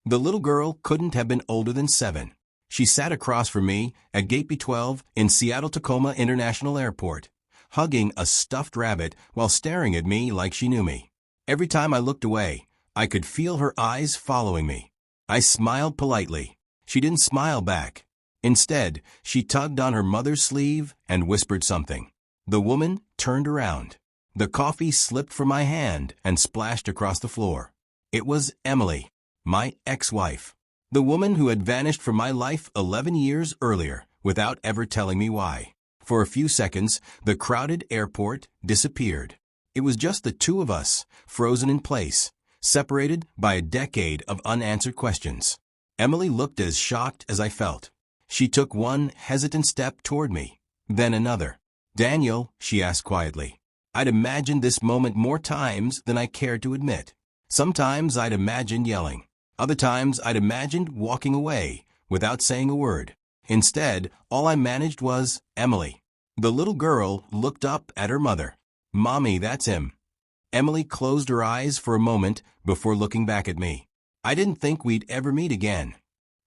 The little girl couldn't have been older than 7. She sat across from me at Gate B12 in Seattle-Tacoma International Airport, hugging a stuffed rabbit while staring at me like she knew me. Every time I looked away, I could feel her eyes following me. I smiled politely. She didn't smile back. Instead, she tugged on her mother's sleeve and whispered something. The woman turned around. The coffee slipped from my hand and splashed across the floor. It was Emily, my ex-wife. The woman who had vanished from my life 11 years earlier without ever telling me why. For a few seconds, the crowded airport disappeared. It was just the two of us, frozen in place, separated by a decade of unanswered questions. Emily looked as shocked as I felt. She took one hesitant step toward me, then another. "Daniel," she asked quietly. I'd imagined this moment more times than I cared to admit. Sometimes I'd imagined yelling. Other times I'd imagined walking away without saying a word. Instead, all I managed was, "Emily." The little girl looked up at her mother. "Mommy, that's him." Emily closed her eyes for a moment before looking back at me. I didn't think we'd ever meet again.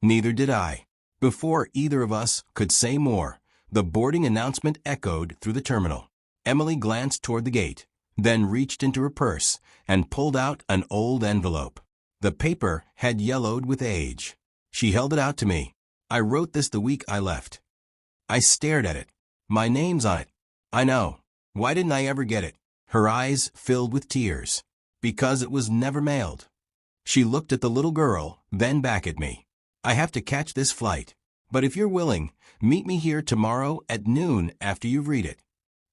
Neither did I. Before either of us could say more, the boarding announcement echoed through the terminal. Emily glanced toward the gate, then reached into her purse and pulled out an old envelope. The paper had yellowed with age. She held it out to me. "I wrote this the week I left." I stared at it. "My name's on it." "I know. Why didn't I ever get it?" Her eyes filled with tears. "Because it was never mailed." She looked at the little girl, then back at me. "I have to catch this flight. But if you're willing, meet me here tomorrow at noon after you read it."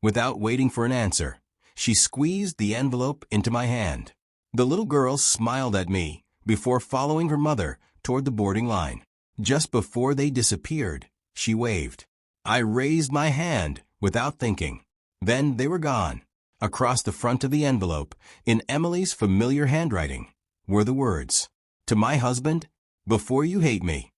Without waiting for an answer, she squeezed the envelope into my hand. The little girl smiled at me before following her mother toward the boarding line. Just before they disappeared, she waved. I raised my hand without thinking. Then they were gone. Across the front of the envelope, in Emily's familiar handwriting, were the words, "To my husband, before you hate me."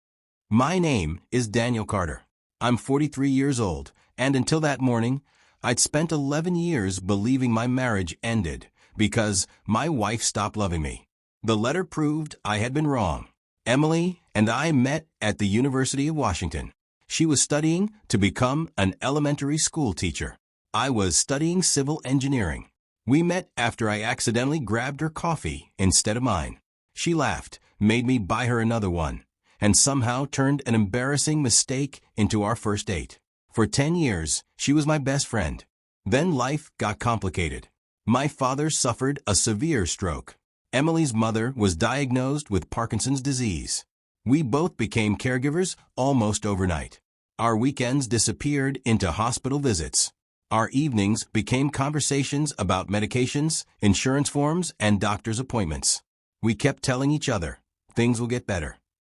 My name is Daniel Carter. I'm 43 years old, and until that morning, I'd spent 11 years believing my marriage ended because my wife stopped loving me. The letter proved I had been wrong. Emily and I met at the University of Washington. She was studying to become an elementary school teacher. I was studying civil engineering. We met after I accidentally grabbed her coffee instead of mine. She laughed, made me buy her another one, and somehow turned an embarrassing mistake into our first date. For 10 years, she was my best friend. Then life got complicated. My father suffered a severe stroke. Emily's mother was diagnosed with Parkinson's disease. We both became caregivers almost overnight. Our weekends disappeared into hospital visits. Our evenings became conversations about medications, insurance forms, and doctor's appointments. We kept telling each other, things will get better.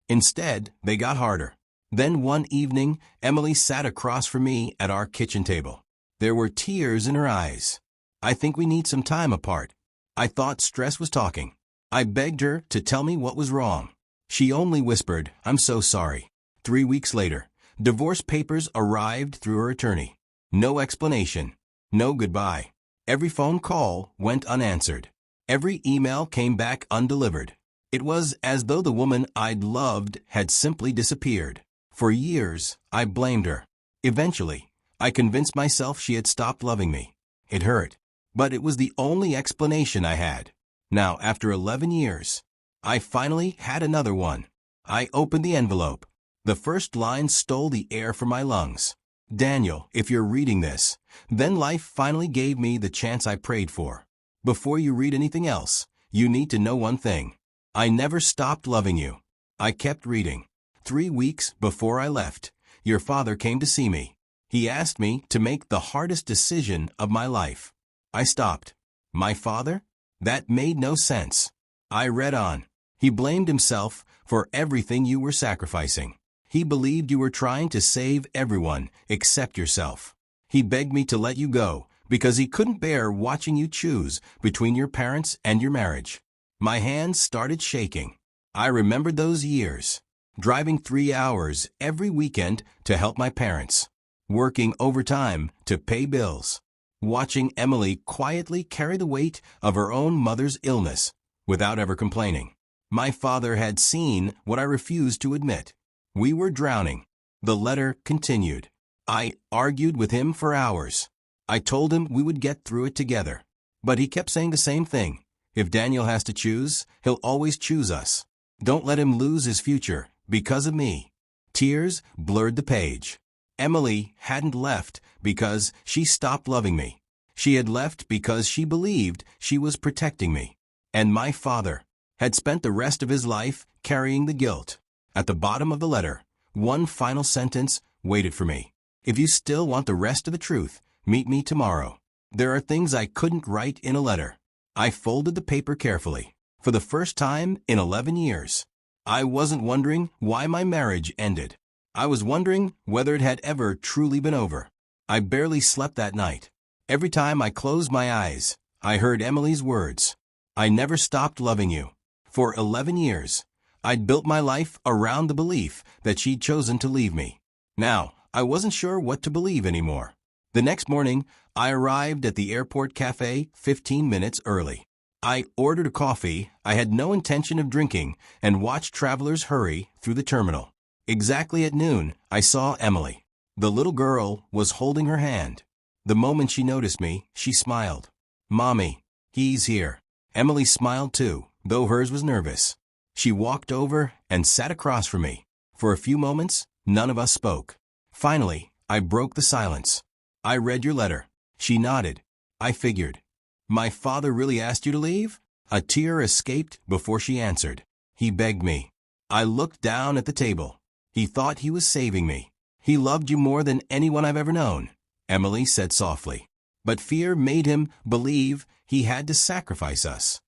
Instead, they got harder. Then one evening, Emily sat across from me at our kitchen table. There were tears in her eyes. "I think we need some time apart." I thought stress was talking. I begged her to tell me what was wrong. She only whispered, "I'm so sorry." 3 weeks later, divorce papers arrived through her attorney. No explanation. No goodbye. Every phone call went unanswered. Every email came back undelivered. It was as though the woman I'd loved had simply disappeared. For years, I blamed her. Eventually, I convinced myself she had stopped loving me. It hurt, but it was the only explanation I had. Now, after 11 years, I finally had another one. I opened the envelope. The first line stole the air from my lungs. "Daniel, if you're reading this, then life finally gave me the chance I prayed for. Before you read anything else, you need to know one thing. I never stopped loving you." I kept reading. 3 weeks before I left, your father came to see me. He asked me to make the hardest decision of my life. I stopped. My father? That made no sense. I read on. He blamed himself for everything you were sacrificing. He believed you were trying to save everyone except yourself. He begged me to let you go because he couldn't bear watching you choose between your parents and your marriage. My hands started shaking. I remembered those years. Driving 3 hours every weekend to help my parents. Working overtime to pay bills. Watching Emily quietly carry the weight of her own mother's illness without ever complaining. My father had seen what I refused to admit. We were drowning. The letter continued. I argued with him for hours. I told him we would get through it together. But he kept saying the same thing. If Daniel has to choose, he'll always choose us. Don't let him lose his future, because of me. Tears blurred the page. Emily hadn't left because she stopped loving me. She had left because she believed she was protecting me. And my father had spent the rest of his life carrying the guilt. At the bottom of the letter, one final sentence waited for me. If you still want the rest of the truth, meet me tomorrow. There are things I couldn't write in a letter. I folded the paper carefully. For the first time in 11 years, I wasn't wondering why my marriage ended. I was wondering whether it had ever truly been over. I barely slept that night. Every time I closed my eyes, I heard Emily's words. I never stopped loving you. For 11 years, I'd built my life around the belief that she'd chosen to leave me. Now, I wasn't sure what to believe anymore. The next morning, I arrived at the airport cafe 15 minutes early. I ordered a coffee I had no intention of drinking and watched travelers hurry through the terminal. Exactly at noon, I saw Emily. The little girl was holding her hand. The moment she noticed me, she smiled. "Mommy, he's here." Emily smiled too, though hers was nervous. She walked over and sat across from me. For a few moments, none of us spoke. Finally, I broke the silence. "I read your letter." She nodded. I figured. "My father really asked you to leave?" A tear escaped before she answered. "He begged me." I looked down at the table. "He thought he was saving me. He loved you more than anyone I've ever known," Emily said softly. "But fear made him believe he had to sacrifice us."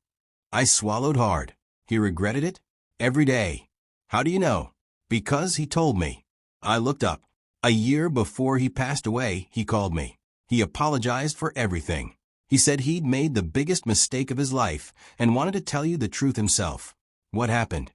I swallowed hard. "He regretted it?" "Every day." "How do you know?" "Because he told me." I looked up. A year before he passed away, he called me. He apologized for everything. He said he'd made the biggest mistake of his life and wanted to tell you the truth himself. What happened?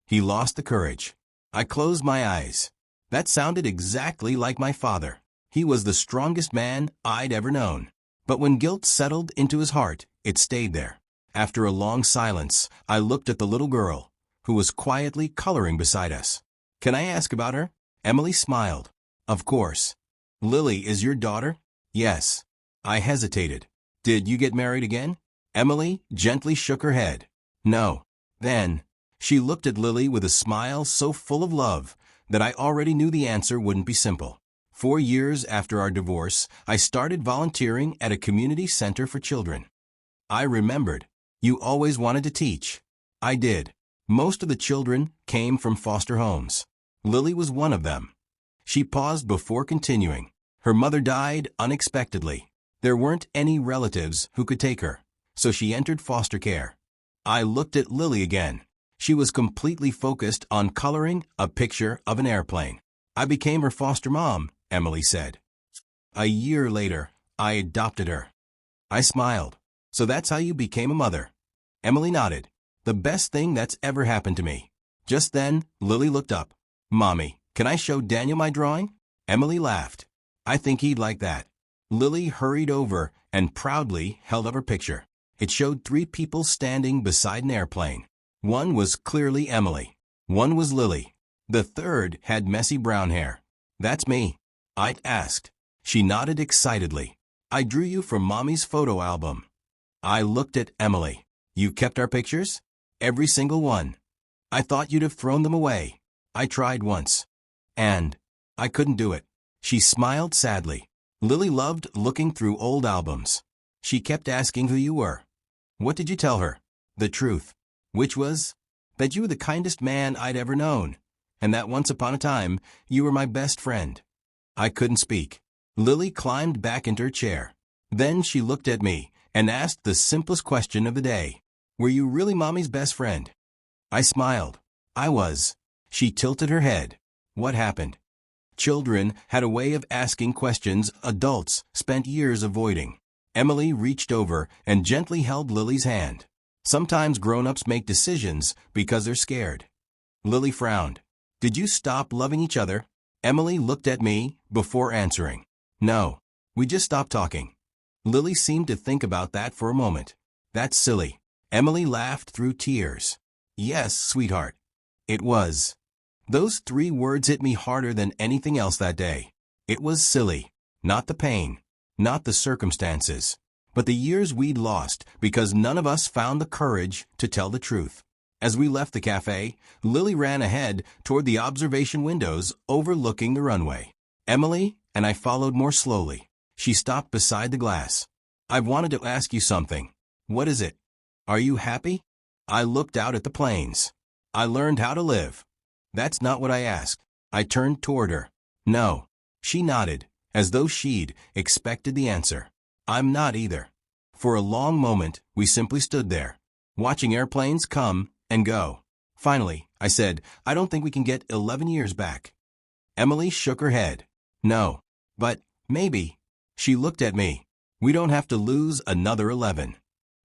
He lost the courage. I closed my eyes. That sounded exactly like my father. He was the strongest man I'd ever known. But when guilt settled into his heart, it stayed there. After a long silence, I looked at the little girl, who was quietly coloring beside us. "Can I ask about her?" Emily smiled. "Of course." "Lily is your daughter?" "Yes." I hesitated. "Did you get married again?" Emily gently shook her head. "No." "Then." She looked at Lily with a smile so full of love that I already knew the answer wouldn't be simple. 4 years after our divorce, I started volunteering at a community center for children. I remembered. "You always wanted to teach." I did. Most of the children came from foster homes. Lily was one of them. She paused before continuing. Her mother died unexpectedly. There weren't any relatives who could take her, so she entered foster care. I looked at Lily again. She was completely focused on coloring a picture of an airplane. "I became her foster mom," Emily said. "A year later, I adopted her." I smiled. "So that's how you became a mother?" Emily nodded. "The best thing that's ever happened to me." Just then, Lily looked up. "Mommy, can I show Daniel my drawing?" Emily laughed. "I think he'd like that." Lily hurried over and proudly held up her picture. It showed 3 people standing beside an airplane. One was clearly Emily. One was Lily. The third had messy brown hair. "That's me." I asked. She nodded excitedly. "I drew you from Mommy's photo album." I looked at Emily. "You kept our pictures?" "Every single one." "I thought you'd have thrown them away." "I tried once. And I couldn't do it." She smiled sadly. Lily loved looking through old albums. She kept asking who you were. "What did you tell her?" "The truth." "Which was?" "That you were the kindest man I'd ever known, and that once upon a time you were my best friend." I couldn't speak. Lily climbed back into her chair. Then she looked at me and asked the simplest question of the day. "Were you really Mommy's best friend?" I smiled. "I was." She tilted her head. "What happened?" Children had a way of asking questions adults spent years avoiding. Emily reached over and gently held Lily's hand. "Sometimes grown-ups make decisions because they're scared." Lily frowned. "Did you stop loving each other?" Emily looked at me before answering. "No. We just stopped talking." Lily seemed to think about that for a moment. "That's silly." Emily laughed through tears. Yes, sweetheart. It was. Those 3 words hit me harder than anything else that day. It was silly. Not the pain. Not the circumstances. But the years we'd lost because none of us found the courage to tell the truth. As we left the cafe, Lily ran ahead toward the observation windows overlooking the runway. Emily and I followed more slowly. She stopped beside the glass. "I've wanted to ask you something." "What is it?" "Are you happy?" I looked out at the plains. "I learned how to live." "That's not what I asked." I turned toward her. "No." She nodded, as though she'd expected the answer. "I'm not either." For a long moment, we simply stood there, watching airplanes come and go. Finally, I said, "I don't think we can get 11 years back." Emily shook her head. "No. But, maybe." She looked at me. "We don't have to lose another 11.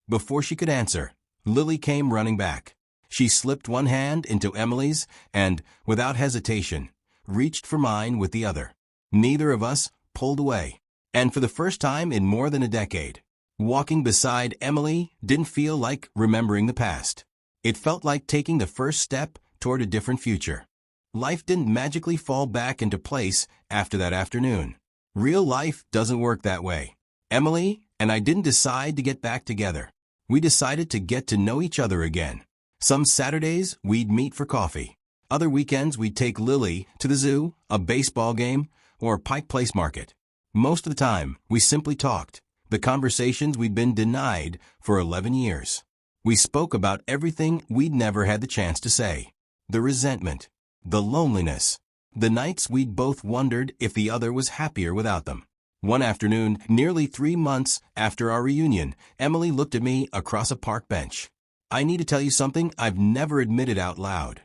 Before she could answer, Lily came running back. She slipped one hand into Emily's and, without hesitation, reached for mine with the other. Neither of us pulled away. And for the first time in more than a decade, walking beside Emily didn't feel like remembering the past. It felt like taking the first step toward a different future. Life didn't magically fall back into place after that afternoon. Real life doesn't work that way. Emily and I didn't decide to get back together. We decided to get to know each other again. Some Saturdays, we'd meet for coffee. Other weekends, we'd take Lily to the zoo, a baseball game, or Pike Place Market. Most of the time, we simply talked. The conversations we'd been denied for 11 years. We spoke about everything we'd never had the chance to say. The resentment, the loneliness, the nights we'd both wondered if the other was happier without them. One afternoon, nearly 3 months after our reunion, Emily looked at me across a park bench. "I need to tell you something I've never admitted out loud."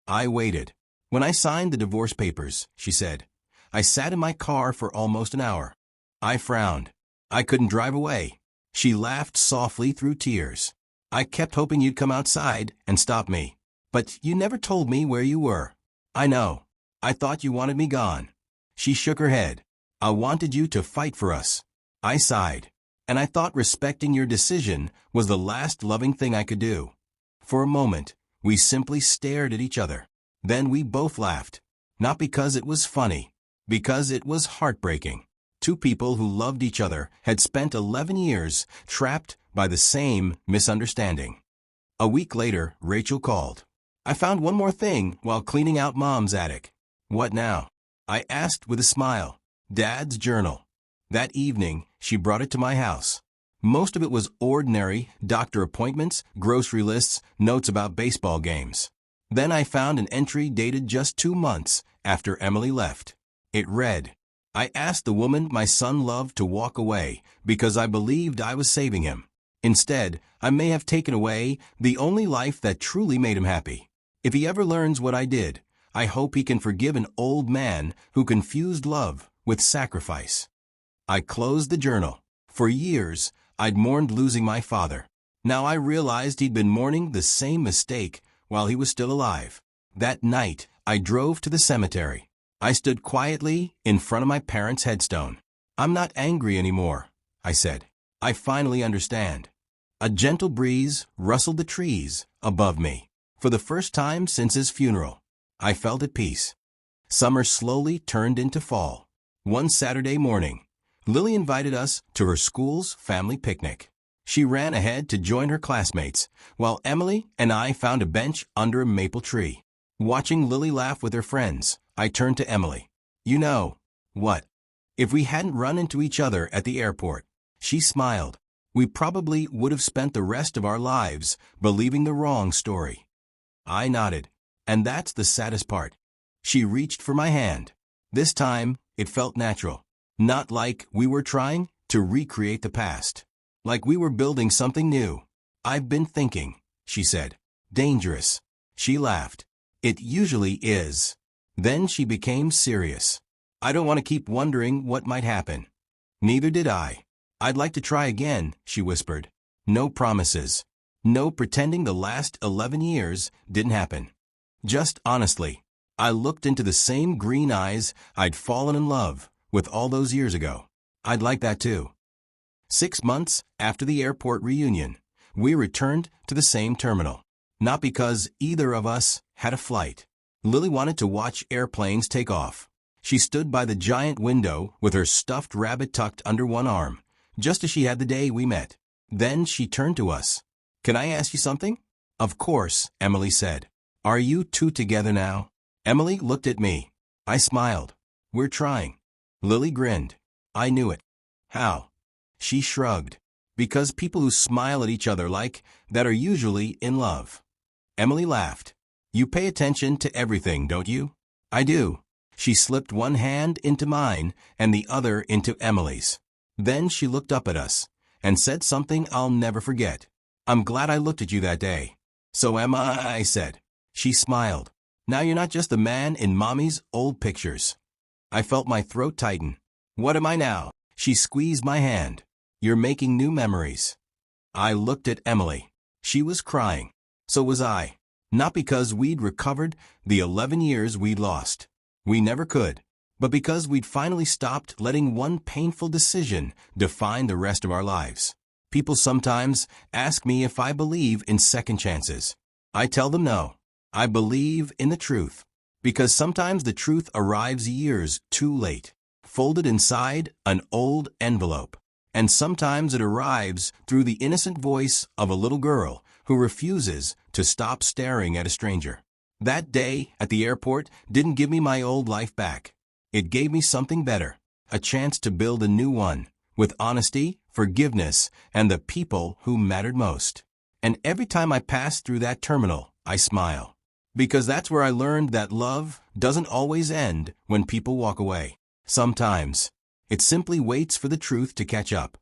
I waited. "When I signed the divorce papers," she said, "I sat in my car for almost an hour." I frowned. I couldn't drive away. She laughed softly through tears. "I kept hoping you'd come outside and stop me. But you never told me where you were." "I know. I thought you wanted me gone." She shook her head. "I wanted you to fight for us." I sighed. "And I thought respecting your decision was the last loving thing I could do." For a moment, we simply stared at each other. Then we both laughed. Not because it was funny, because it was heartbreaking. Two people who loved each other had spent 11 years trapped by the same misunderstanding. A week later, Rachel called. "I found one more thing while cleaning out Mom's attic." "What now?" I asked with a smile. "Dad's journal." That evening, she brought it to my house. Most of it was ordinary doctor appointments, grocery lists, notes about baseball games. Then I found an entry dated just 2 months after Emily left. It read, "I asked the woman my son loved to walk away because I believed I was saving him. Instead, I may have taken away the only life that truly made him happy. If he ever learns what I did, I hope he can forgive an old man who confused love with sacrifice." I closed the journal. For years, I'd mourned losing my father. Now I realized he'd been mourning the same mistake while he was still alive. That night, I drove to the cemetery. I stood quietly in front of my parents' headstone. "I'm not angry anymore," I said. "I finally understand." A gentle breeze rustled the trees above me. For the first time since his funeral, I felt at peace. Summer slowly turned into fall. One Saturday morning, Lily invited us to her school's family picnic. She ran ahead to join her classmates, while Emily and I found a bench under a maple tree. Watching Lily laugh with her friends, I turned to Emily. "You know what? If we hadn't run into each other at the airport," she smiled, "we probably would have spent the rest of our lives believing the wrong story." I nodded. "And that's the saddest part." She reached for my hand. This time, it felt natural. Not like we were trying to recreate the past. Like we were building something new. "I've been thinking," she said. "Dangerous." She laughed. "It usually is." Then she became serious. "I don't want to keep wondering what might happen." Neither did I. "I'd like to try again," she whispered. "No promises. No pretending the last 11 years didn't happen. Just honestly." I looked into the same green eyes I'd fallen in love with all those years ago. "I'd like that too." 6 months after the airport reunion, we returned to the same terminal. Not because either of us had a flight. Lily wanted to watch airplanes take off. She stood by the giant window with her stuffed rabbit tucked under one arm, just as she had the day we met. Then she turned to us. "Can I ask you something?" "Of course," Emily said. "Are you two together now?" Emily looked at me. I smiled. "We're trying." Lily grinned. I knew it. "How?" She shrugged. "Because people who smile at each other like that are usually in love." Emily laughed. "You pay attention to everything, don't you?" "I do." She slipped one hand into mine and the other into Emily's. Then she looked up at us and said something I'll never forget. "I'm glad I looked at you that day." "So am I said. She smiled. "Now you're not just the man in Mommy's old pictures." I felt my throat tighten. "What am I now?" She squeezed my hand. "You're making new memories." I looked at Emily. She was crying. So was I. Not because we'd recovered the 11 years we'd lost. We never could. But because we'd finally stopped letting one painful decision define the rest of our lives. People sometimes ask me if I believe in second chances. I tell them no. I believe in the truth. Because sometimes the truth arrives years too late, folded inside an old envelope. And sometimes it arrives through the innocent voice of a little girl who refuses to stop staring at a stranger. That day at the airport didn't give me my old life back. It gave me something better, a chance to build a new one, with honesty, forgiveness, and the people who mattered most. And every time I pass through that terminal, I smile. Because that's where I learned that love doesn't always end when people walk away. Sometimes, it simply waits for the truth to catch up.